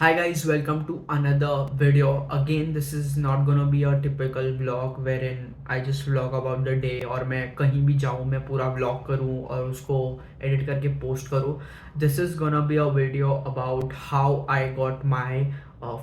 Hi guys, welcome to another video. Again, this is not gonna be a typical vlog wherein I just vlog about the day और मैं कहीं भी जाऊँ मैं पूरा vlog करूँ और उसको edit करके post करूँ. This is gonna be a video about how I got my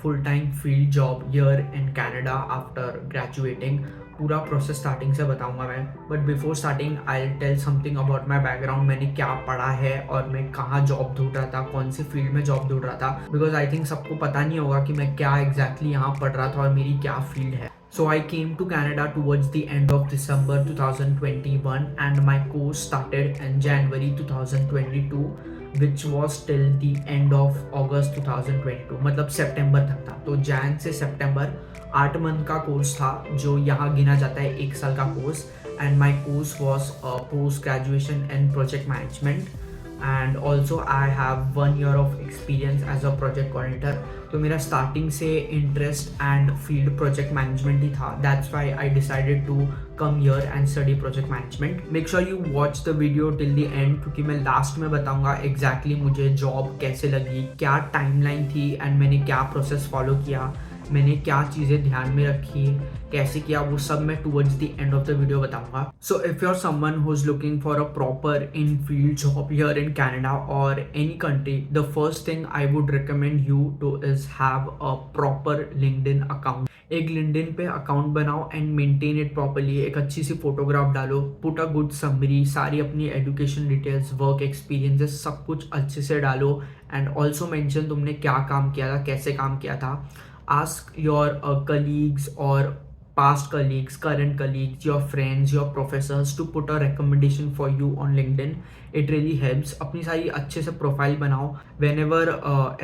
full-time field job here in Canada after graduating. पूरा प्रोसेस स्टार्टिंग से बताऊंगा मैं. But before starting I tell something about my background. मैंने क्या पढ़ा है और मैं कहाँ जॉब ढूंढ रहा था, कौन सी फील्ड में जॉब ढूंढ रहा था. बिकॉज आई थिंक सबको पता नहीं होगा कि मैं क्या एग्जैक्टली यहाँ पढ़ रहा था और मेरी क्या फील्ड है. So I came to Canada towards the end of December 2021 and my course started in January 2022 which was till the end of August 2022. मतलब सितंबर तक था. तो जैन से सितंबर 8 मंथ का कोर्स था जो यहाँ गिना जाता है 1 साल का course. And my course was post graduation in project management and also I have 1 year of experience as a project coordinator. तो मेरा स्टार्टिंग से interest and field project management ही था. That's why I decided to come here and study project management. Make sure you watch the video till the end क्योंकि मैं last में बताऊंगा exactly मुझे जॉब कैसे लगी, क्या टाइमलाइन थी एंड मैंने क्या प्रोसेस फॉलो किया, मैंने क्या चीज़ें ध्यान में रखी, कैसे किया, वो सब मैं towards the end of the video बताऊंगा. So if you are someone who is looking for a proper in field job here in Canada और any country, the first thing I would recommend you to is have a proper LinkedIn account. एक LinkedIn पे account बनाओ and maintain it properly. एक अच्छी सी photograph डालो, put a good summary, सारी अपनी एजुकेशन डिटेल्स, वर्क एक्सपीरियंसेस सब कुछ अच्छे से डालो. एंड ऑल्सो मेंशन तुमने क्या काम किया था, कैसे काम किया था. Ask your colleagues or past colleagues, current colleagues, your friends, your professors to put a recommendation for you on LinkedIn. It really helps. अपनी सारी अच्छे से प्रोफाइल बनाओ. whenever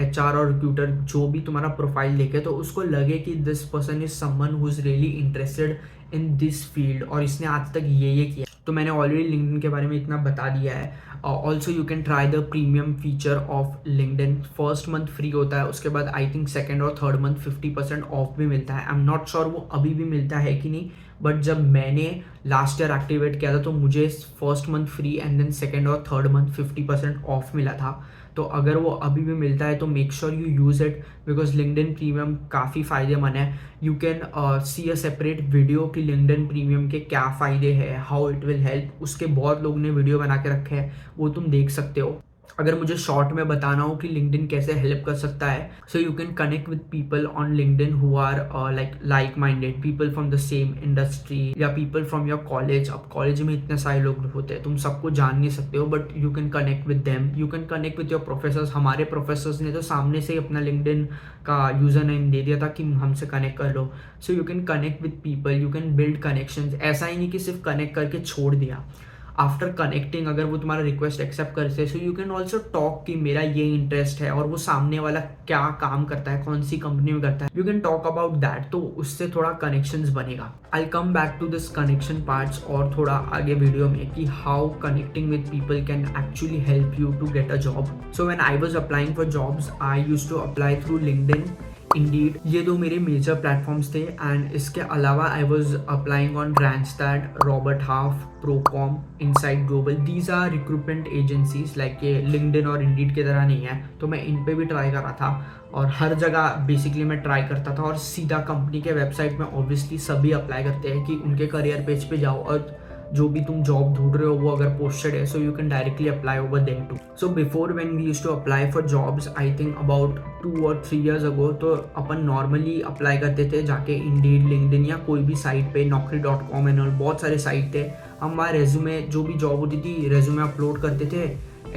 HR और रिक्रूटर जो भी तुम्हारा प्रोफाइल देखे तो उसको लगे कि this person is someone who is really interested in this field और इसने आज तक ये किया. तो मैंने ऑलरेडी लिंक्डइन के बारे में इतना बता दिया है. Also you can try the premium feature of LinkedIn. First month free होता है, उसके बाद आई थिंक सेकेंड और थर्ड मंथ 50% ऑफ भी मिलता है. आई एम नॉट श्योर वो अभी भी मिलता है कि नहीं, बट जब मैंने लास्ट ईयर एक्टिवेट किया था तो मुझे first month free and then second और थर्ड मंथ 50% ऑफ मिला था. तो अगर वो अभी भी मिलता है तो make sure you use it because LinkedIn premium काफ़ी फ़ायदेमंद है. You can see a separate video कि लिंक्डइन प्रीमियम के क्या फ़ायदे हैं, हाउ इट विल हेल्प. उसके बहुत लोग ने वीडियो बना के रखे हैं, वो तुम देख सकते हो. अगर मुझे शॉर्ट में बताना हो कि लिंक्डइन कैसे हेल्प कर सकता है, so you can connect with people on LinkedIn who are like minded, people from the same industry या पीपल फ्रॉम योर कॉलेज. अब कॉलेज में इतने सारे लोग होते हैं, तुम सबको जान नहीं सकते हो, but you can connect with them. You can connect with your professors. हमारे प्रोफेसर्स ने तो सामने से ही अपना लिंक्डइन का यूजर नेम दे दिया था कि हमसे कनेक्ट कर लो. So you can connect with people, you can build connections. ऐसा ही नहीं कि सिर्फ कनेक्ट करके छोड़ दिया. आफ्टर कनेक्टिंग अगर वो तुम्हारा रिक्वेस्ट एक्सेप्ट करते हैं सो यू कैन ऑल्सो टॉक कि मेरा ये इंटरेस्ट है और वो सामने वाला क्या काम करता है, कौन सी कंपनी में करता है. You can talk about that, तो उससे थोड़ा कनेक्शंस बनेगा. I come back to this connection parts और थोड़ा आगे वीडियो में कि how connecting with people can actually help you to get a job. So when I was applying for jobs I used to apply through LinkedIn, Indeed. ये दो मेरे major platforms थे. And इसके अलावा I was applying on Randstad, Robert Half, Procom, inside global. These are recruitment agencies. Like ये LinkedIn और Indeed की तरह नहीं है, तो मैं इन पे भी ट्राई कर रहा था और हर जगह बेसिकली मैं ट्राई करता था. और सीधा कंपनी के वेबसाइट में ऑब्वियसली सभी अप्लाई करते हैं कि उनके करियर पेज पे जाओ और जो भी तुम जॉब ढूंढ रहे हो वो अगर पोस्टेड है so you can directly apply over there too. So before when we used to apply for jobs I think about 2 or 3 years ago, तो अपन नॉर्मली अप्लाई करते थे जाके इंडीड, लिंक्डइन या कोई भी साइट पे, naukri.com एंड ऑल, बहुत सारे साइट थे. हम वहाँ रेज्यूमे, जो भी जॉब होती थी रेज्यूमे अपलोड करते थे.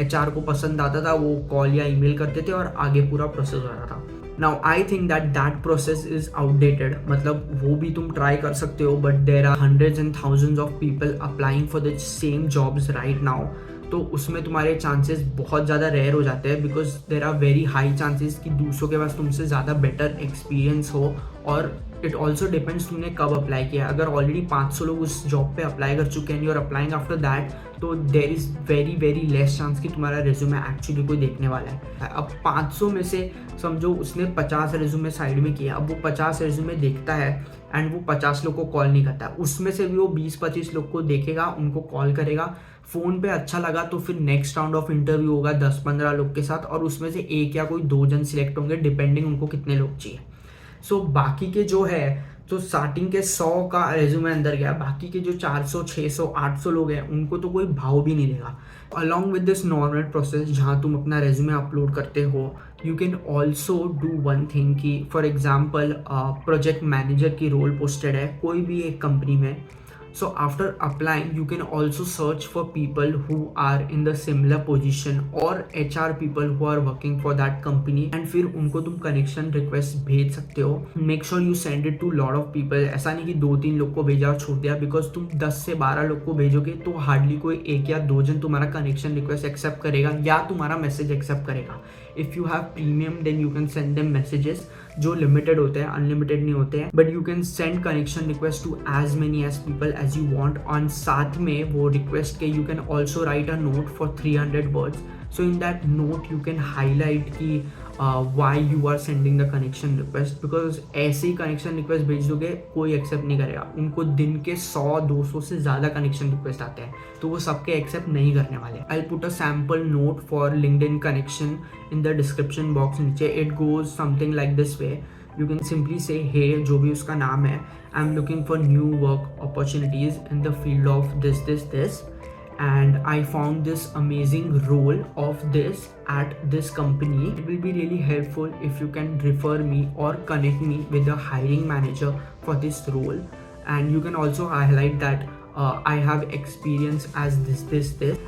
HR को पसंद आता था, वो कॉल या ईमेल करते थे और आगे पूरा प्रोसेस हो रहा था. Now I think that process is outdated. मतलब वो भी तुम ट्राई कर सकते हो but there are hundreds and thousands of people applying for the same jobs right now. तो उसमें तुम्हारे चांसेस बहुत ज़्यादा रेयर हो जाते हैं because there are very high chances कि दूसरों के पास तुमसे ज़्यादा बेटर एक्सपीरियंस हो और इट ऑल्सो डिपेंड्स तुमने कब अप्लाई किया। अगर ऑलरेडी 500 लोग उस जॉब पे अप्लाई कर चुके हैं, you are applying after that, तो there is very very less chance कि तुम्हारा रेज्यूमे एक्चुअली कोई देखने वाला है। अब 500 में से समझो उसने 50 रेज्यूमे साइड में किया, अब वो 50 रेज्यूमे देखता है एंड वो 50 लोग को कॉल नहीं करता, उसमें से भी वो 20-25 लोग को देखेगा, उनको कॉल करेगा, फ़ोन पे अच्छा लगा तो फिर नेक्स्ट राउंड ऑफ इंटरव्यू होगा 10-15 लोग के साथ, और उसमें से एक या कोई 2 जन सिलेक्ट होंगे, डिपेंडिंग उनको कितने लोग चाहिए। सो बाकी के जो है, तो स्टार्टिंग के 100 का रेज्यूमे अंदर गया, बाकी के जो 400, 600, 800 लोग हैं उनको तो कोई भाव भी नहीं देगा। Along with this normal process जहाँ तुम अपना रेज्यूमे अपलोड करते हो, you can also do one thing कि फॉर एग्जाम्पल प्रोजेक्ट मैनेजर की रोल पोस्टेड है कोई भी एक कंपनी में। So after applying, you can also search for people who are in the similar position or HR people who are working for that company, and फिर उनको तुम connection request भेज सकते हो। Make sure you send it to lot of people। ऐसा नहीं कि 2-3 लोग को भेजा और छोड़ दिया, because तुम 10 से 12 लोग को भेजोगे तो हार्डली कोई 1 या 2 जन तुम्हारा connection request एक्सेप्ट करेगा या तुम्हारा मैसेज एक्सेप्ट करेगा। If you have premium then you can send them messages जो लिमिटेड होते हैं, अनलिमिटेड नहीं होते हैं, but you can send connection request to as many as people as you want. On साथ में वो रिक्वेस्ट के you can also write a note for 300 words. So in that note you can highlight कि why you are sending the connection request, because ऐसे ही connection request भेज दोगे कोई accept नहीं करेगा। उनको दिन के 100-200 से ज़्यादा कनेक्शन रिक्वेस्ट आते हैं, तो वो सबके एक्सेप्ट नहीं करने वाले। I put a sample note for LinkedIn connection in the description box नीचे। It goes something like this way. You can simply say hey, जो भी उसका नाम है, I am looking for new work opportunities in the field of this and I found this amazing role of this at this company. It will be really helpful if you can refer me or connect me with the hiring manager for this role, and you can also highlight that I have experience as this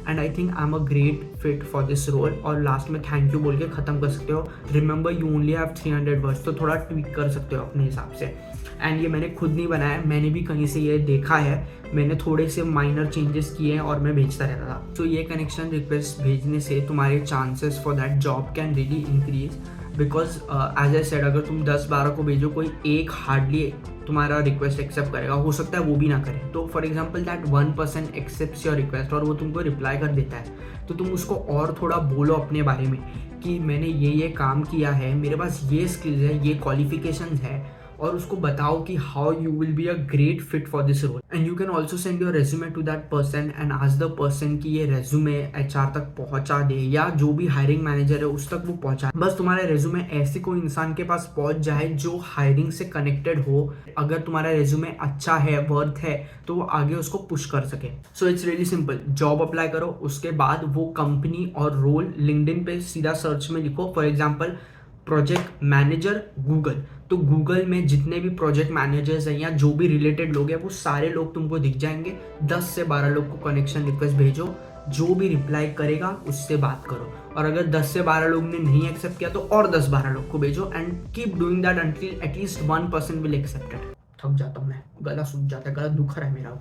and I think I'm a great fit for this role। और last में thank you बोल के ख़त्म कर सकते हो। Remember you only have 300 words, तो थोड़ा ट्वीक कर सकते हो अपने हिसाब से। एंड ये मैंने खुद नहीं बनाया, मैंने भी कहीं से ये देखा है, मैंने थोड़े से माइनर चेंजेस किए हैं और मैं भेजता रहता था। तो ये कनेक्शन रिक्वेस्ट भेजने से तुम्हारे chances for that job can really increase, because as I said, अगर तुम 10-12 को भेजो, कोई एक हार्डली तुम्हारा रिक्वेस्ट एक्सेप्ट करेगा, हो सकता है वो भी ना करे। तो for example that 1% accepts your request और वो तुमको रिप्लाई कर देता है, तो तुम उसको और थोड़ा बोलो अपने बारे में कि मैंने ये काम किया है, मेरे पास ये स्किल्स है, ये क्वालिफिकेशंस है, और उसको बताओ कि how you will be a great fit for this role. And you can also send your resume to that person and ask the person कि ये रेज्यूमे HR तक पहुंचा दे, या जो भी हायरिंग मैनेजर है उस तक वो पहुंचा। बस तुम्हारा रेज्यूमे ऐसे कोई इंसान के पास पहुंच जाए जो हायरिंग से कनेक्टेड हो। अगर तुम्हारा रेज्यूमे अच्छा है, वर्थ है, तो वो आगे उसको पुश कर सके। So it's really simple, job apply करो, उसके बाद वो कंपनी और रोल लिंक्डइन पे सीधा सर्च में लिखो। For example project manager Google, तो गूगल में जितने भी प्रोजेक्ट मैनेजर्स हैं या जो भी रिलेटेड लोग हैं वो सारे लोग तुमको दिख जाएंगे। 10 से 12 लोग को कनेक्शन रिक्वेस्ट भेजो, जो भी रिप्लाई करेगा उससे बात करो, और अगर 10 से 12 लोग ने नहीं एक्सेप्ट किया तो और 10-12 लोग को भेजो, and keep doing that until at least 1% will accept it. थक जाता हूँ मैं, गला सूख जाता है, गला दुख रहा है मेरा।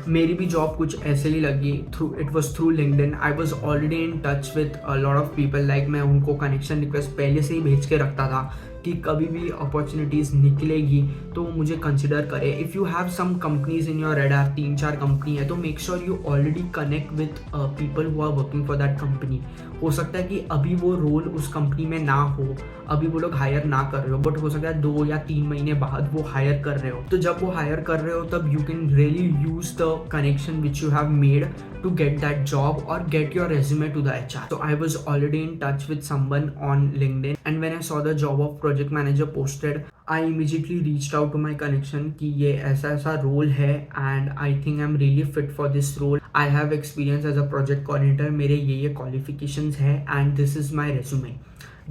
मेरी भी जॉब कुछ ऐसे ही लगी, it was through LinkedIn. I was already in touch with lot of people, like मैं उनको कनेक्शन रिक्वेस्ट पहले से ही भेज के रखता था कि कभी भी अपॉर्चुनिटीज़ निकलेगी तो वो मुझे कंसिडर करे। If you have some companies in your radar, 3-4 company है, तो make sure you already connect with people who are working for that company. हो सकता है कि अभी वो रोल उस कंपनी में ना हो, अभी वो लोग हायर ना कर रहे हो, बट हो सकता है 2 या 3 महीने बाद वो हायर कर रहे हो। तो जब वो हायर कर रहे हो तब you can really use the connection which you have made to get that job or get your resume to the HR. So I was already in touch with someone on LinkedIn, and when I saw the job of project manager posted, I immediately reached out to my connection कि ये ऐसा role है and I think I'm really fit for this role. I have experience as a project coordinator, मेरे ये qualifications है and this is my resume.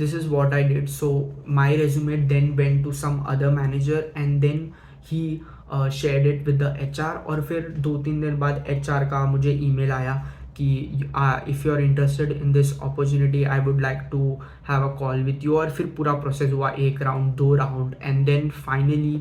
This is what I did. So my resume then went to some other manager and then he shared it with the HR, और फिर 2-3 दिन बाद HR का मुझे email आया कि if you are interested in this opportunity I would like to have a call with you, और फिर पूरा प्रोसेस हुआ, 1 round 2 round, and then finally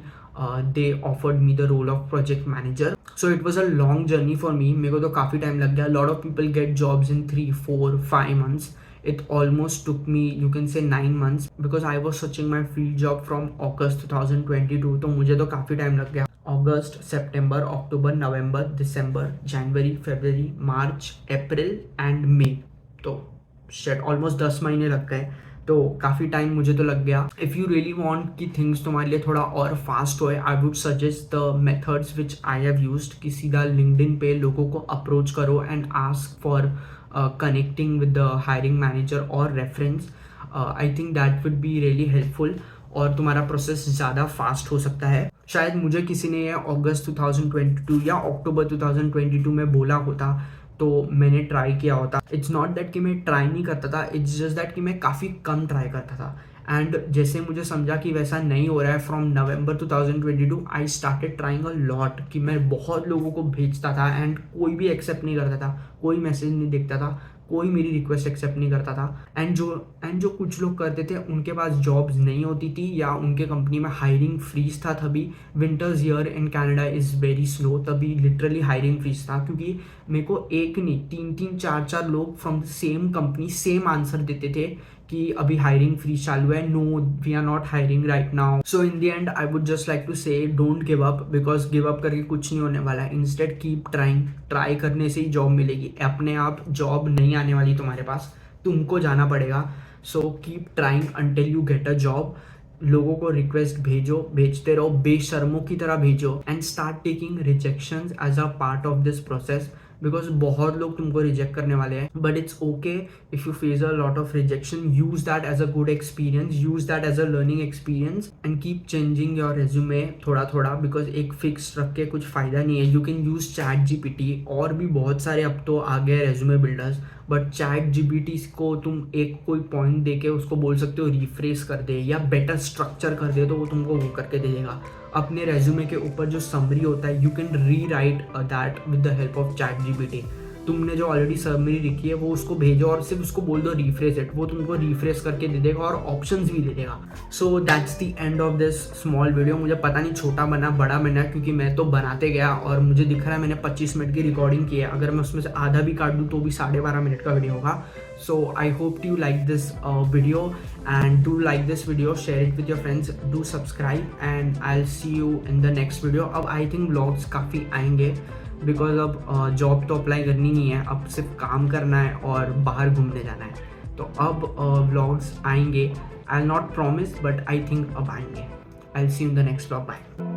they offered me the role of project manager. So it was a long journey for me, मेरे को तो काफ़ी time लग गया। lot of people get jobs in 3, 4, 5 months. It almost took me, you can say, 9 months because I was searching my field job from August 2022. तो मुझे तो काफ़ी टाइम लग गया. अगस्त, सितंबर, अक्टूबर, नवंबर, दिसंबर, जनवरी, फरवरी, मार्च, अप्रैल एंड मई. तो शेट ऑलमोस्ट 10 महीने लग गए. तो काफ़ी टाइम मुझे तो लग गया. इफ़ यू रियली वांट कि थिंग्स तुम्हारे लिए थोड़ा और फास्ट होए, I would suggest the methods which I have used कि सीधा लिंक्डइन पे लोगों को अप्रोच करो and ask for connecting with the hiring manager और reference. I think that would be really helpful और तुम्हारा प्रोसेस ज़्यादा फास्ट हो सकता है. शायद मुझे किसी ने ये अगस्त 2022 या अक्टूबर 2022 में बोला होता तो मैंने ट्राई किया होता. इट्स नॉट दैट कि मैं ट्राई नहीं करता था, इट्स जस्ट दैट कि मैं काफ़ी कम ट्राई करता था. एंड जैसे मुझे समझा कि वैसा नहीं हो रहा है, from November 2022 I started trying a lot कि मैं बहुत लोगों को भेजता था एंड कोई भी एक्सेप्ट नहीं करता था, कोई मैसेज नहीं देखता था, कोई मेरी रिक्वेस्ट एक्सेप्ट नहीं करता था. एंड जो कुछ लोग करते थे उनके पास जॉब्स नहीं होती थी या उनके कंपनी में हायरिंग फ्रीज था. तभी winters year in Canada is very slow, तभी लिटरली हायरिंग फ्रीज था क्योंकि मेरे को एक नहीं 3-3, 4-4 लोग from the same company same answer देते थे कि अभी हायरिंग फ्रीज चालू है, no we are not hiring right now. So in the end I would just like to say don't give up because give up करके कुछ नहीं होने वाला है. Instead keep trying. ट्राई करने से ही जॉब मिलेगी, अपने आप जॉब नहीं आने वाली तुम्हारे पास, तुमको जाना पड़ेगा. So keep trying until you get a job. लोगों को रिक्वेस्ट भेजो, भेजते रहो, बेशर्मों की तरह भेजो and start taking rejections as a part of this process because बहुत लोग तुमको रिजेक्ट करने वाले हैं. But it's okay if you face a lot of rejection. Use that as a good experience, use that as a learning experience and keep changing your resume थोड़ा थोड़ा because एक fix रख के कुछ फायदा नहीं है. You can use chat GPT और भी बहुत सारे अब तो आ गए resume builders. But chat GPT को तुम एक कोई पॉइंट दे के उसको बोल सकते हो रिफ्रेश कर दे या बेटर स्ट्रक्चर कर दे, तो वो तुमको वो करके दे देगा. अपने रेज्यूमे के ऊपर जो समरी होता है यू कैन री right that with the help of chat GPT. तुमने जो ऑलरेडी समरी लिखी है वो उसको भेजो और सिर्फ उसको बोल दो रिफ्रेश इट, वो तुमको रिफ्रेश करके दे देगा और ऑप्शंस भी दे देगा. So that's the end of this small video. मुझे पता नहीं छोटा बना बड़ा बना क्योंकि मैं तो बनाते गया और मुझे दिख रहा है मैंने 25 मिनट की रिकॉर्डिंग की है. अगर मैं उसमें से आधा भी काट दूँ तो भी 12.5 मिनट का वीडियो होगा. So I hope you like this video and do like this video, share it with your friends, do subscribe and I'll see you in the next video. अब I think vlogs काफ़ी आएंगे because अब job तो apply करनी नहीं है, अब सिर्फ काम करना है और बाहर घूमने जाना है. तो अब व्लॉग्स आएंगे. I will not promise but I think अब आएंगे. I will see you in the next vlog. Bye.